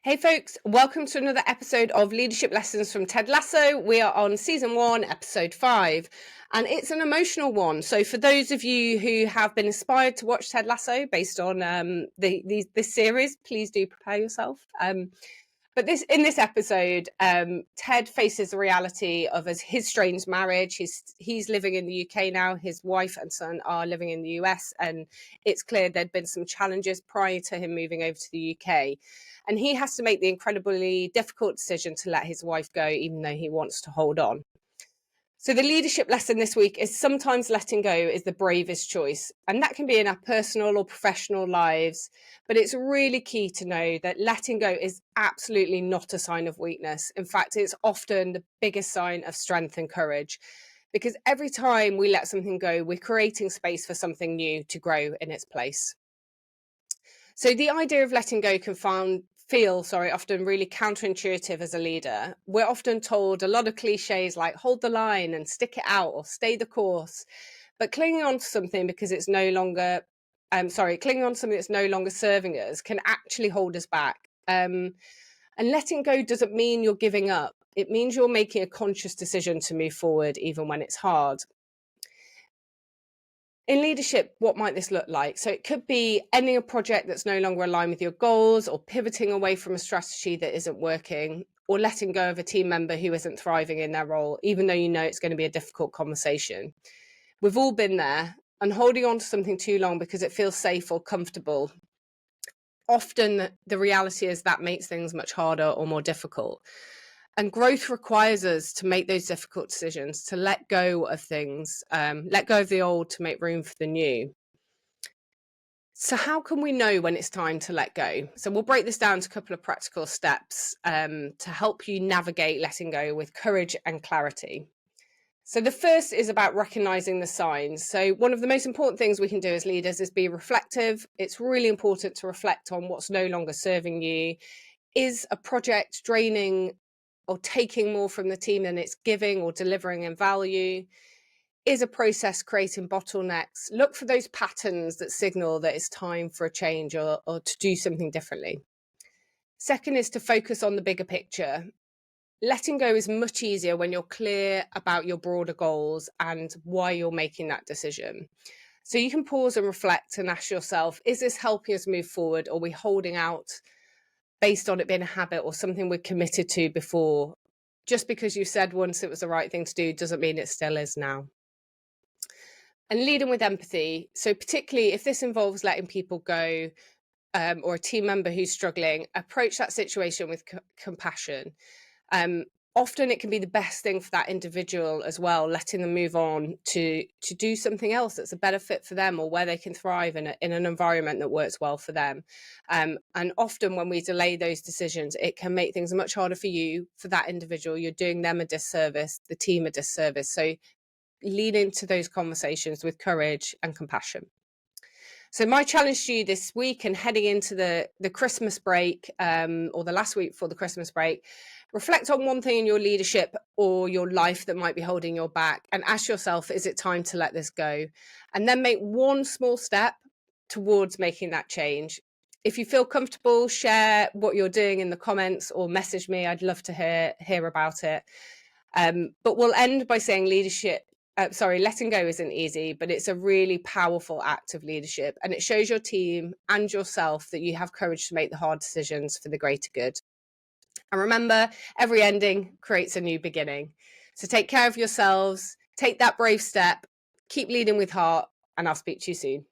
Hey folks, welcome to another episode of Leadership Lessons from Ted Lasso. We are on season 1, episode 5, and it's an emotional one. So for those of you who have been inspired to watch Ted Lasso based on this series, please do prepare yourself. But in this episode, Ted faces the reality of his strange marriage. He's living in the UK now. His wife and son are living in the US, and it's clear there'd been some challenges prior to him moving over to the UK. And he has to make the incredibly difficult decision to let his wife go, even though he wants to hold on. So the leadership lesson this week is sometimes letting go is the bravest choice. And that can be in our personal or professional lives. But it's really key to know that letting go is absolutely not a sign of weakness. In fact, it's often the biggest sign of strength and courage. Because every time we let something go, we're creating space for something new to grow in its place. So the idea of letting go can feel often really counterintuitive as a leader. We're often told a lot of cliches like hold the line and stick it out or stay the course. But clinging on to something because it's no longer clinging on to something that's no longer serving us can actually hold us back. And letting go doesn't mean you're giving up. It means you're making a conscious decision to move forward even when it's hard. In leadership, what might this look like? So it could be ending a project that's no longer aligned with your goals, or pivoting away from a strategy that isn't working, or letting go of a team member who isn't thriving in their role, even though you know it's going to be a difficult conversation. We've all been there, and holding on to something too long because it feels safe or comfortable. Often the reality is that makes things much harder or more difficult. And growth requires us to make those difficult decisions, to let go of things, let go of the old to make room for the new. So how can we know when it's time to let go? So we'll break this down to a couple of practical steps to help you navigate letting go with courage and clarity. So the first is about recognizing the signs. So one of the most important things we can do as leaders is be reflective. It's really important to reflect on what's no longer serving you. Is a project draining or taking more from the team than it's giving or delivering in value? Is a process creating bottlenecks? Look for those patterns that signal that it's time for a change or to do something differently. Second is to focus on the bigger picture. Letting go is much easier when you're clear about your broader goals and why you're making that decision. So you can pause and reflect and ask yourself, is this helping us move forward, or are we holding out based on it being a habit or something we're committed to before? Just because you said once it was the right thing to do doesn't mean it still is now. And leading with empathy. So particularly if this involves letting people go, or a team member who's struggling, approach that situation with compassion. Often it can be the best thing for that individual as well, letting them move on to do something else that's a better fit for them, or where they can thrive in an environment that works well for them. And often when we delay those decisions, it can make things much harder for you, for that individual. You're doing them a disservice, the team a disservice. So lean into those conversations with courage and compassion. So my challenge to you this week and heading into the Christmas break, or the last week before the Christmas break, reflect on one thing in your leadership or your life that might be holding you back, and ask yourself, is it time to let this go? And then make one small step towards making that change. If you feel comfortable, share what you're doing in the comments or message me. I'd love to hear about it. But we'll end by saying letting go isn't easy, but it's a really powerful act of leadership, and it shows your team and yourself that you have courage to make the hard decisions for the greater good. And remember, every ending creates a new beginning. So take care of yourselves, take that brave step, keep leading with heart, and I'll speak to you soon.